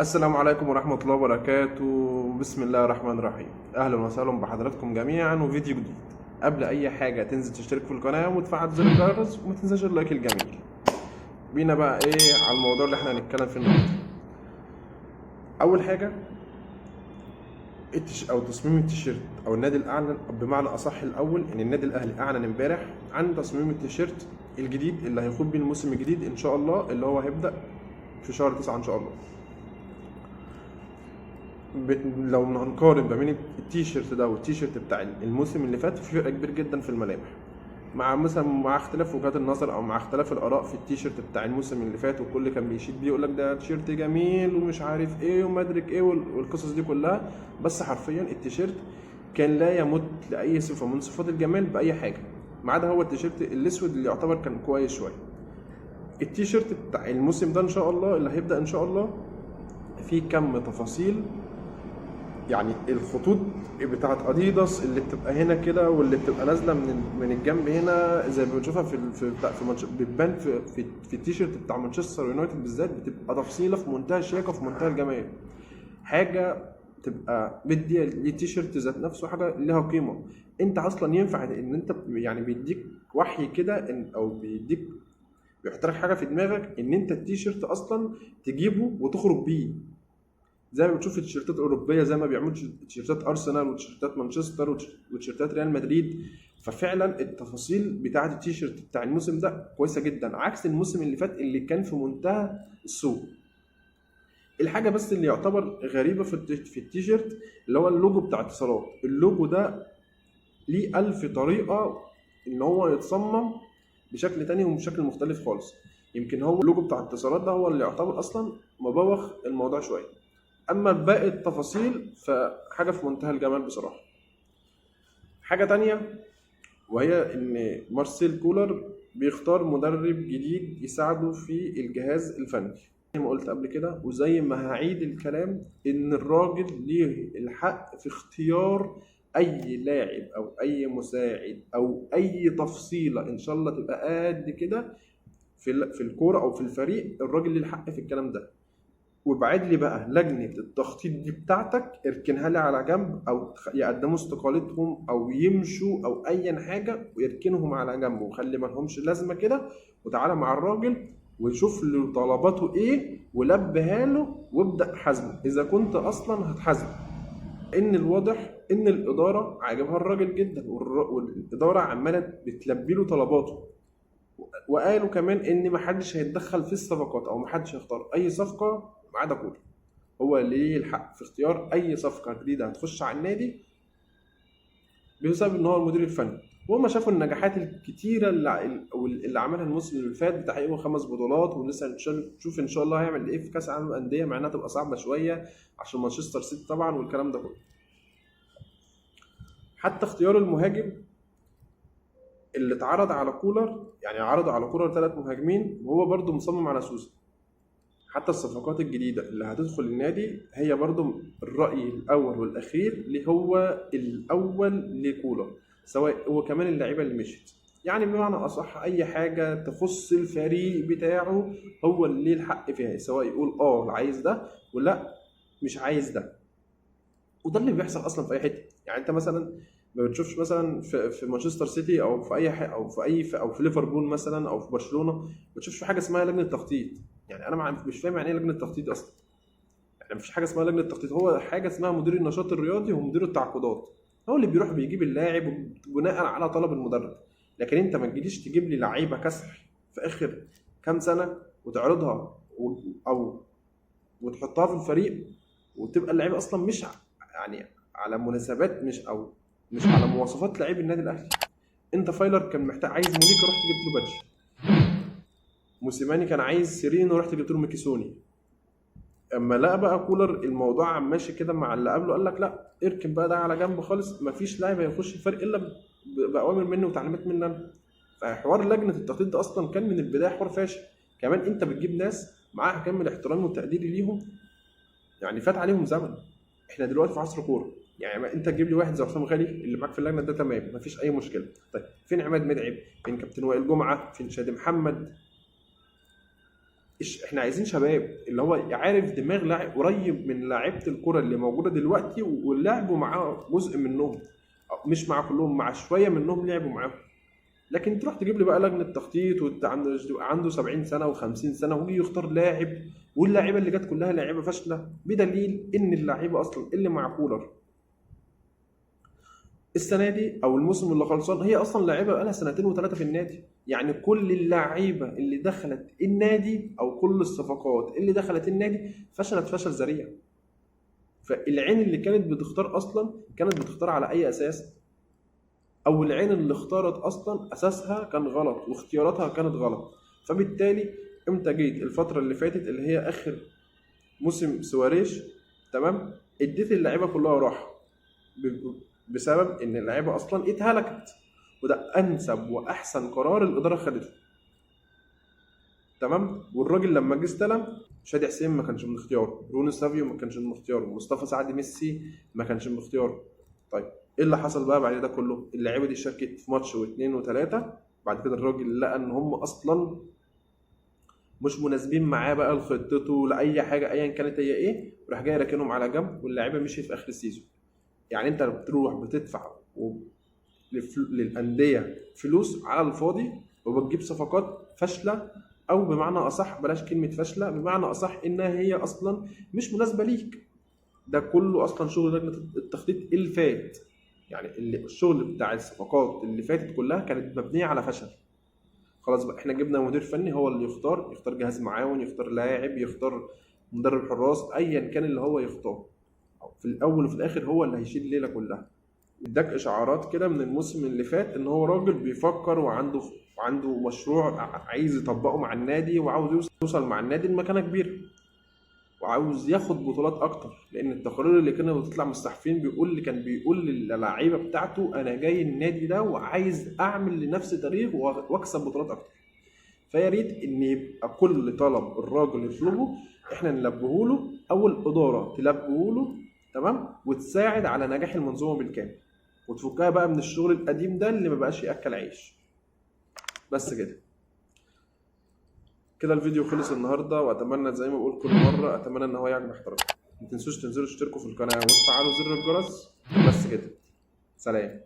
السلام عليكم ورحمة الله وبركاته. بسم الله الرحمن الرحيم. أهلا وسهلا بحضراتكم جميعا وفيديو جديد. قبل أي حاجة تنزل تشترك في القناة وتفعل زر الجرس وما تنساش اللايك الجميل. بينا بقى على الموضوع اللي احنا هنتكلم فيه النهاردة. أول حاجة أو تصميم التيشيرت أو النادي الأعلن، بمعنى أصح الأول إن النادي الأهلي أعلن امبارح عن تصميم التيشيرت الجديد اللي هيخوض بيه الموسم الجديد إن شاء الله، اللي هو هيبدأ في شهر 9 إن شاء الله. لو هنقارن ما بين التيشيرت ده والتيشيرت بتاع الموسم اللي فات، في فرق كبير جدا في الملامح، مع اختلاف وجهات النظر او مع اختلاف الاراء في التيشيرت بتاع الموسم اللي فات، والكل كان بيشيد بيه يقول لك ده تيشيرت جميل ومش عارف ايه وما ادرك ايه والقصص دي كلها. بس حرفيا التيشيرت كان لا يمت لاي صفه من صفات الجمال باي حاجه، ما عدا هو التيشيرت الاسود اللي يعتبر كان كويس شويه. التيشيرت بتاع الموسم ده ان شاء الله اللي هيبدا ان شاء الله فيه كم تفاصيل، يعني الخطوط بتاعت اديداس اللي بتبقى هنا كده واللي بتبقى نازله من الجنب هنا زي ما بنشوفها بتبان في التيشيرت بتاع مانشستر يونايتد بالذات، بتبقى تفصيله في منتهى الشياكه وفي منتهى الجمال. حاجه تبقى بدي التيشيرت ذات نفسه حاجه لها قيمه. انت اصلا ينفع ان انت يعني بيديك وحي كده او بيحط لك حاجه في دماغك ان انت التيشيرت اصلا تجيبه وتخرج بيه، زي ما بتشوف التيشيرتات الاوروبيه، زي ما بيعملوا تيشيرتات ارسنال وتيشيرتات مانشستر وتيشيرتات ريال مدريد. ففعلا التفاصيل بتاعه التيشيرت بتاع الموسم ده كويسه جدا، عكس الموسم اللي فات اللي كان في منتهى السوء. الحاجه بس اللي يعتبر غريبه في التيشيرت اللي هو اللوجو بتاع اتصالات. اللوجو ده ليه ألف طريقه ان هو يتصمم بشكل تاني وبشكل مختلف خالص. يمكن هو اللوجو بتاع اتصالات ده هو اللي يعتبر اصلا مبوخ الموضوع شويه، اما باقي التفاصيل فحاجه في منتهى الجمال بصراحه. حاجه تانية وهي ان مارسيل كولر بيختار مدرب جديد يساعده في الجهاز الفني. زي ما قلت قبل كده وزي ما هعيد الكلام، ان الراجل ليه الحق في اختيار اي لاعب او اي مساعد او اي تفصيله ان شاء الله تبقى قد كده في الكوره او في الفريق. الراجل ليه الحق في الكلام ده. وابعد لي بقى لجنة التخطيط دي بتاعتك، اركنها لي على جنب، او يقدموا استقالتهم او يمشوا او ايا حاجة ويركنهم على جنب وخلي ما لهمش لازمة كده، وتعالى مع الراجل وشوف له طلباته ايه ولبيها له وابدأ حاسبه اذا كنت اصلا هتحاسبه. ان الواضح ان الادارة عاجبها الراجل جدا والادارة عمالة بتلبي له طلباته. وقالوا كمان ان محدش هيتدخل في الصفقات او محدش هيختار اي صفقة ما عدا كولر. هو اللي ليه الحق في اختيار اي صفقه جديده هتخش على النادي بسبب ان هو المدير الفني. وهم شافوا النجاحات الكتيره اللي عملها الموسم اللي فات بتحقيقه 5 بطولات، ولسه نشوف ان شاء الله هيعمل ايه في كاس العالم للانديه، مع انها تبقى صعبه شويه عشان مانشستر سيتي طبعا والكلام ده كله. حتى اختيار المهاجم اللي اتعرض على كولر، يعني عرضوا على كولر 3 مهاجمين وهو برضه مصمم على سوسة. حتى الصفقات الجديدة اللي هتدخل النادي هي برضو الرأي الأول والأخير اللي هو الأول لكولر، سواء هو كمان اللعيبة اللي مشيت. يعني بمعنى أصح أي حاجة تخص الفريق بتاعه هو اللي ليه الحق فيها، سواء يقول عايز ده ولا مش عايز ده. وده اللي بيحصل أصلا في أي حتة. يعني أنت مثلا ما بتشوفش مثلا في مانشستر سيتي او في اي حاجة او في ليفربول مثلا او في برشلونه، ما بتشوفش في حاجه اسمها لجنه تخطيط. يعني انا مش فاهم يعني ايه لجنه تخطيط اصلا. يعني مفيش حاجه اسمها لجنه تخطيط، هو حاجه اسمها مدير النشاط الرياضي ومدير التعاقدات، هو اللي بيروح بيجيب اللاعب بناء على طلب المدرب. لكن انت ما تجيليش تجيب لي لعيبه كسح في اخر كام سنه وتعرضها او وتحطها في الفريق وتبقى اللعيبه اصلا مش يعني على مناسبات مش على مواصفات لعيب النادي الاهلي. انت فايلر كان محتاج عايز مونيكا رحت جبت له باتش، موسيماني كان عايز سيرينو رحت جبت له ميكيسوني. اما لقى بقى كولر الموضوع ماشي كده مع اللي قبله قال لك لا اركن بقى ده على جنب خالص، مفيش لاعب هيخش الفريق الا باوامر مني وتعليمات مني انا. فحوار لجنه التخطيط ده اصلا كان من البدايه حوار فاشل. كمان انت بتجيب ناس معاها كامل احترامي وتقديري ليهم، يعني فات عليهم زمن. احنا دلوقتي في عصر كوره، يعني انت تجيب لي واحد زي حسام غالي اللي معاك في اللجنه ده تمام مفيش اي مشكله. طيب فين عماد متعب؟ فين كابتن وائل جمعه؟ فين شادي محمد؟ احنا عايزين شباب اللي هو عارف دماغ لاعب قريب من لاعيبه الكره اللي موجوده دلوقتي، ولعبوا معاه جزء منهم، مش مع كلهم، مع شويه منهم لعبوا معاهم. لكن تروح تجيب لي بقى لجنه تخطيط عنده 70 سنه و50 سنه ويجي يختار لاعب، واللاعيبه اللي جت كلها لاعيبه فاشله، بدليل ان اللعيبه اصلا اللي مع كولر السنه دي او الموسم اللي خلصان هي اصلا لاعيبه بقى لها سنتين وثلاثه في النادي. يعني كل اللعيبه اللي دخلت النادي او كل الصفقات اللي دخلت النادي فشلت فشل ذريع. فالعين اللي كانت بتختار اصلا كانت بتختار على اي اساس؟ او العين اللي اختارت اصلا اساسها كان غلط واختياراتها كانت غلط. فبالتالي امتى جيت الفتره اللي فاتت اللي هي اخر موسم سواريش، تمام، اديت اللعيبه كلها راحه بسبب ان اللعيبه اصلا اتهلكت، وده انسب واحسن قرار الاداره خدته. تمام. والراجل لما جه استلم، شادي حسين ما كانش من اختياره، روني سافيو ما كانش من اختياره، مصطفى سعد ميسي ما كانش من اختياره. طيب ايه اللي حصل بقى بعد ده كله؟ اللعيبه دي شاركت في ماتش واثنين وثلاثه، بعد كده الراجل لقى ان هم اصلا مش مناسبين معاه بقى لخطته لاي حاجه ايا كانت هي ايه، وراح جاي راكنهم على جنب، واللعيبه مشيت في اخر السيزون. يعني انت بتروح بتدفع للانديه فلوس على الفاضي، وبتجيب صفقات فاشله، او بمعنى اصح بلاش كلمه فاشله، بمعنى اصح انها هي اصلا مش مناسبه ليك. ده كله اصلا شغل لجنه التخطيط اللي فات. يعني الشغل بتاع الصفقات اللي فاتت كلها كانت مبنيه على فشل. خلاص بقى احنا جبنا مدير فني هو اللي يختار جهاز معاون، يختار لاعب، يختار مدرب حراس، ايا كان اللي هو يختار، في الاول وفي الاخر هو اللي هيشيل الليله كلها. اداك اشعارات كده من الموسم اللي فات ان هو راجل بيفكر وعنده مشروع عايز يطبقه مع النادي، وعاوز يوصل مع النادي لمكانه كبيره، وعاوز ياخد بطولات اكتر. لان التقارير اللي كانت بتطلع من الصحفيين كان بيقول للعيبه بتاعته انا جاي النادي ده وعايز اعمل لنفسي تاريخ واكسب بطولات اكتر. فيا ريت ان يبقى كل طلب الراجل يطلبه احنا نلبيه له، او الاداره تلبيه له، تمام، وتساعد على نجاح المنظومه بالكامل، وتفكها بقى من الشغل القديم ده اللي ما بقاش ياكل عيش. بس كده الفيديو خلص النهارده، واتمنى زي ما بقول كل مره اتمنى ان هو يعجب حضراتكم. ما تنسوش تنزلوا تشتركوا في القناه وتفعلوا زر الجرس. بس كده، سلام.